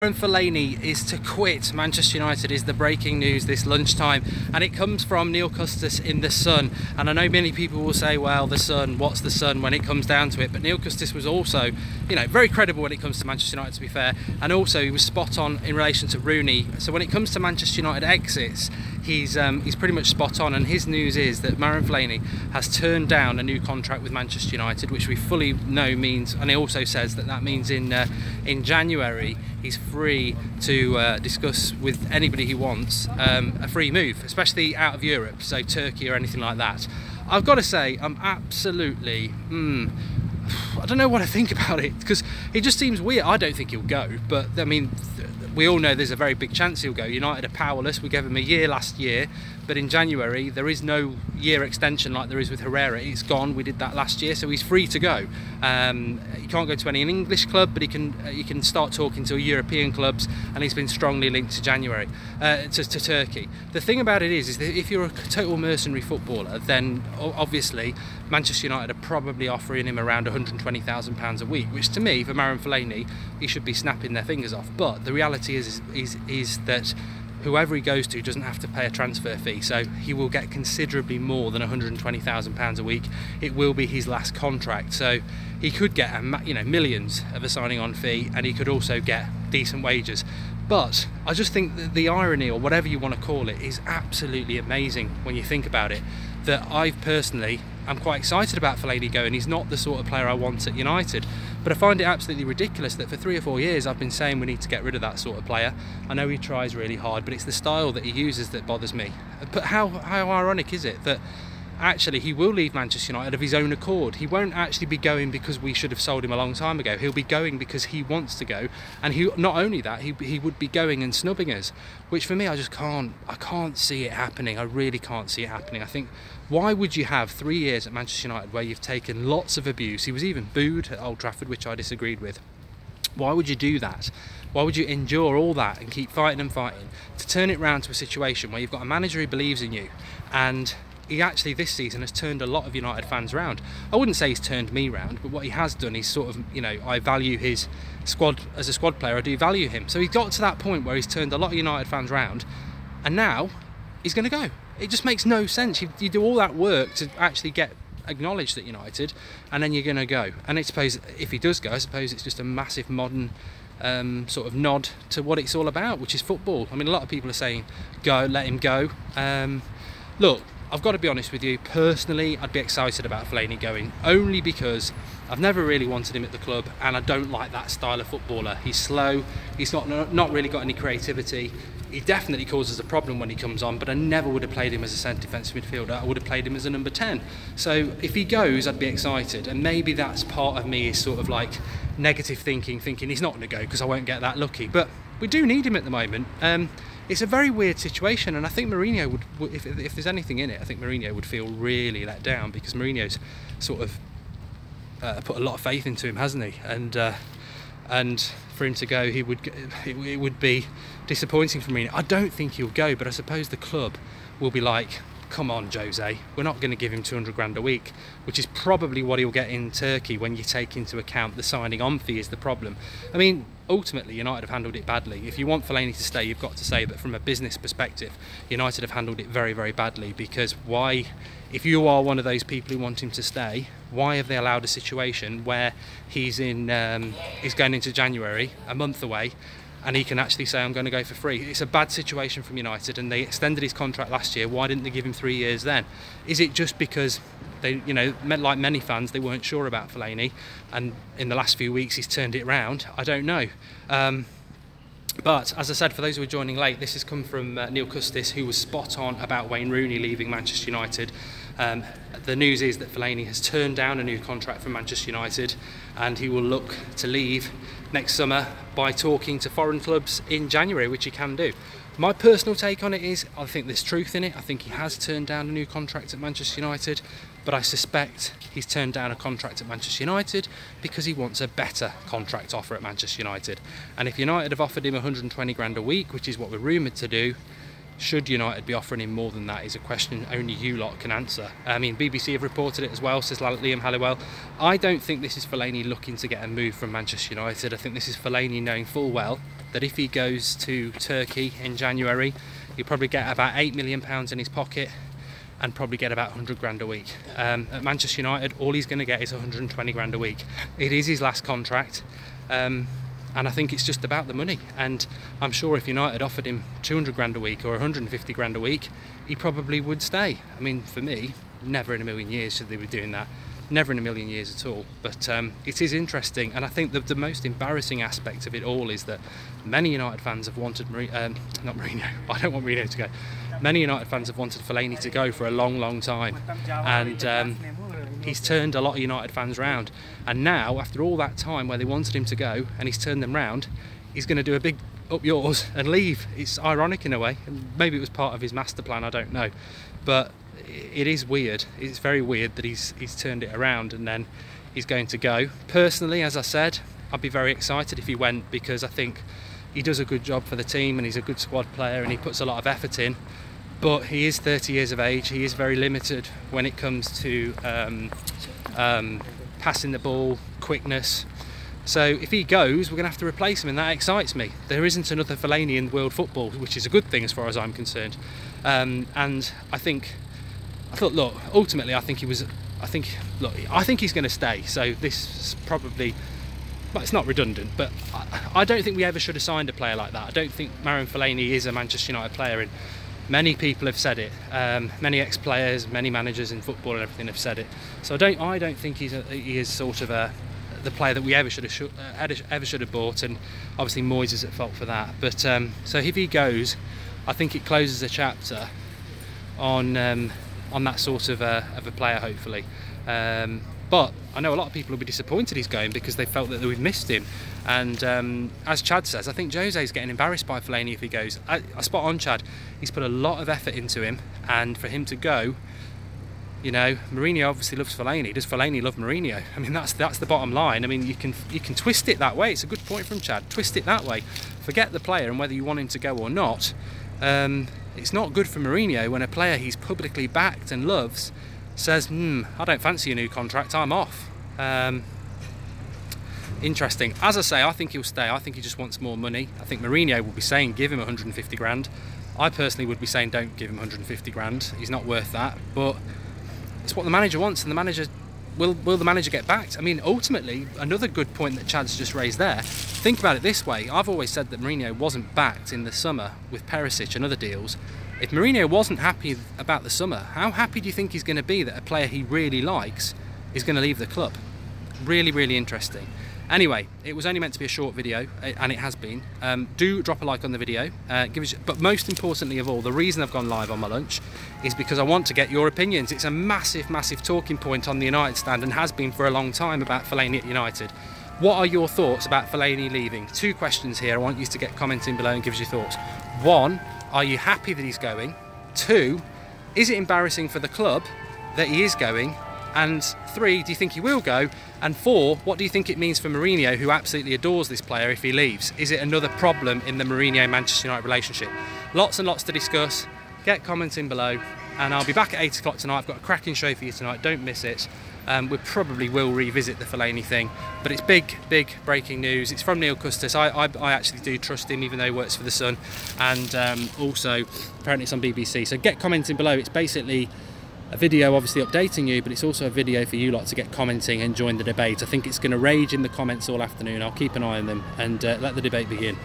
Marouane Fellaini is to quit Manchester United is the breaking news this lunchtime, and it comes from Neil Custis in The Sun. And I know many people will say, well, The Sun, what's The Sun when it comes down to it? But Neil Custis was also, very credible when it comes to Manchester United, to be fair, and also he was spot on in relation to Rooney. So when it comes to Manchester United exits, he's pretty much spot on, and his news is that Marouane Fellaini has turned down a new contract with Manchester United, which we fully know means, and he also says that means in January he's free to discuss with anybody he wants a free move, especially out of Europe, so Turkey or anything like that. I've got to say, I'm absolutely I don't know what I think about it, because it just seems weird. I don't think he'll go, but I mean, we all know there's a very big chance he'll go. United are powerless. We gave him a year last year, but in January there is no year extension like there is with Herrera. It's gone. We did that last year, so he's free to go. He can't go to any English club, but he can start talking to European clubs, and he's been strongly linked to to Turkey. The thing about it is that if you're a total mercenary footballer, then obviously Manchester United are probably offering him around £120,000 a week, which to me, for Marouane Fellaini, he should be snapping their fingers off. But the reality is that whoever he goes to doesn't have to pay a transfer fee, so he will get considerably more than £120,000 a week. It will be his last contract, so he could get millions of a signing on fee, and he could also get decent wages. But I just think that the irony, or whatever you want to call it, is absolutely amazing when you think about it. That I personally am quite excited about Fellaini going. He's not the sort of player I want at United, but I find it absolutely ridiculous that for 3 or 4 years I've been saying we need to get rid of that sort of player. I know he tries really hard, but it's the style that he uses that bothers me. But how ironic is it that actually he will leave Manchester United of his own accord? He won't actually be going because we should have sold him a long time ago. He'll be going because he wants to go, and not only that, he would be going and snubbing us, which for me, I can't see it happening. I really can't see it happening. I think, why would you have 3 years at Manchester United where you've taken lots of abuse? He was even booed at Old Trafford, which I disagreed with. Why would you do that? Why would you endure all that and keep fighting and fighting to turn it round to a situation where you've got a manager who believes in you? And he actually this season has turned a lot of United fans round. I wouldn't say he's turned me round, but what he has done is sort of, I value his squad as a squad player. I do value him. So he got to that point where he's turned a lot of United fans round, and now he's going to go. It just makes no sense. You do all that work to actually get acknowledged at United, and then you're going to go. And I suppose if he does go, I suppose it's just a massive modern sort of nod to what it's all about, which is football. I mean, a lot of people are saying, go, let him go. Look, I've got to be honest with you, personally I'd be excited about Fellaini going, only because I've never really wanted him at the club, and I don't like that style of footballer. He's slow, he's not really got any creativity. He definitely causes a problem when he comes on, but I never would have played him as a centre defensive midfielder. I would have played him as a number 10. So if he goes, I'd be excited, and maybe that's part of me is sort of like negative thinking he's not going to go because I won't get that lucky. But we do need him at the moment. It's a very weird situation, and I think Mourinho would, if there's anything in it, I think Mourinho would feel really let down, because Mourinho's sort of put a lot of faith into him, hasn't he? And for him to go, it would be disappointing for Mourinho. I don't think he'll go, but I suppose the club will be like, come on, Jose, we're not going to give him 200 grand a week, which is probably what he'll get in Turkey when you take into account the signing on fee is the problem. I mean, ultimately, United have handled it badly. If you want Fellaini to stay, you've got to say that from a business perspective, United have handled it very, very badly, because why, if you are one of those people who want him to stay, why have they allowed a situation where he's going into January, a month away, and he can actually say, I'm going to go for free? It's a bad situation from United, and they extended his contract last year. Why didn't they give him 3 years then? Is it just because they, like many fans, they weren't sure about Fellaini, and in the last few weeks he's turned it around? I don't know. But as I said, for those who are joining late, this has come from Neil Custis, who was spot on about Wayne Rooney leaving Manchester United. The news is that Fellaini has turned down a new contract from Manchester United, and he will look to leave next summer by talking to foreign clubs in January, which he can do. My personal take on it is, I think there's truth in it. I think he has turned down a new contract at Manchester United, but I suspect he's turned down a contract at Manchester United because he wants a better contract offer at Manchester United. And if United have offered him 120 grand a week, which is what we're rumoured to do, Should United be offering him more than that is a question only you lot can answer. I mean, BBC have reported it as well, says Liam Halliwell. I don't think this is Fellaini looking to get a move from Manchester United. I think this is Fellaini knowing full well that if he goes to Turkey in January, he'll probably get about £8 million in his pocket and probably get about 100 grand a week. At Manchester United, all he's going to get is 120 grand a week. It is his last contract. And I think it's just about the money, and I'm sure if United offered him 200 grand a week or 150 grand a week, he probably would stay. I mean, for me, never in a million years should they be doing that. Never in a million years at all. But it is interesting, and I think the most embarrassing aspect of it all is that many United fans have wanted not Mourinho, I don't want Mourinho to go. Many United fans have wanted Fellaini to go for a long time, and he's turned a lot of United fans round. And now, after all that time where they wanted him to go and he's turned them round, he's going to do a big up yours and leave. It's ironic in a way. Maybe it was part of his master plan, I don't know. But it is weird. It's very weird that he's turned it around and then he's going to go. Personally, as I said, I'd be very excited if he went, because I think he does a good job for the team and he's a good squad player and he puts a lot of effort in. But he is 30 years of age. He is very limited when it comes to passing the ball, quickness. So if he goes, we're going to have to replace him, and that excites me. There isn't another Fellaini in world football, which is a good thing as far as I'm concerned. And I thought, look, ultimately, I think he's going to stay. So this is probably, well, it's not redundant, but I don't think we ever should have signed a player like that. I don't think Marouane Fellaini is a Manchester United player, and many people have said it. Many ex-players, many managers in football and everything have said it. So I don't think he is sort of the player that we ever should have bought, and obviously Moyes is at fault for that. But so if he goes, I think it closes a chapter on that sort of a player, hopefully. But I know a lot of people will be disappointed he's going because they felt that we've missed him. And as Chad says, I think Jose's getting embarrassed by Fellaini if he goes. I spot on Chad. He's put a lot of effort into him, and for him to go, you know, Mourinho obviously loves Fellaini. Does Fellaini love Mourinho? I mean, that's the bottom line. I mean, you can twist it that way. It's a good point from Chad. Twist it that way. Forget the player and whether you want him to go or not. It's not good for Mourinho when a player he's publicly backed and loves says, I don't fancy a new contract, I'm off. Interesting. As I say, I think he'll stay. I think he just wants more money. I think Mourinho will be saying give him 150 grand. I personally would be saying don't give him 150 grand. He's not worth that. But it's what the manager wants, and the manager will the manager get backed? I mean, ultimately, another good point that Chad's just raised there. Think about it this way. I've always said that Mourinho wasn't backed in the summer with Perisic and other deals. If Mourinho wasn't happy about the summer, how happy do you think he's going to be that a player he really likes is going to leave the club? Really, really interesting. Anyway, it was only meant to be a short video, and it has been. Do drop a like on the video. But most importantly of all, the reason I've gone live on my lunch is because I want to get your opinions. It's a massive, massive talking point on the United stand, and has been for a long time, about Fellaini at United. What are your thoughts about Fellaini leaving? 2 questions here. I want you to get commenting below and give us your thoughts. 1, are you happy that he's going? 2, is it embarrassing for the club that he is going? And 3, do you think he will go? And 4, what do you think it means for Mourinho, who absolutely adores this player, if he leaves? Is it another problem in the Mourinho-Manchester United relationship? Lots and lots to discuss. Get commenting below, and I'll be back at 8 o'clock tonight. I've got a cracking show for you tonight, don't miss it. We probably will revisit the Fellaini thing, but it's big breaking news. It's from Neil Custis. I actually do trust him, even though he works for The Sun, and also apparently it's on BBC. So get commenting below. It's basically a video obviously updating you, but it's also a video for you lot to get commenting and join the debate. I think it's going to rage in the comments all afternoon. I'll keep an eye on them and let the debate begin.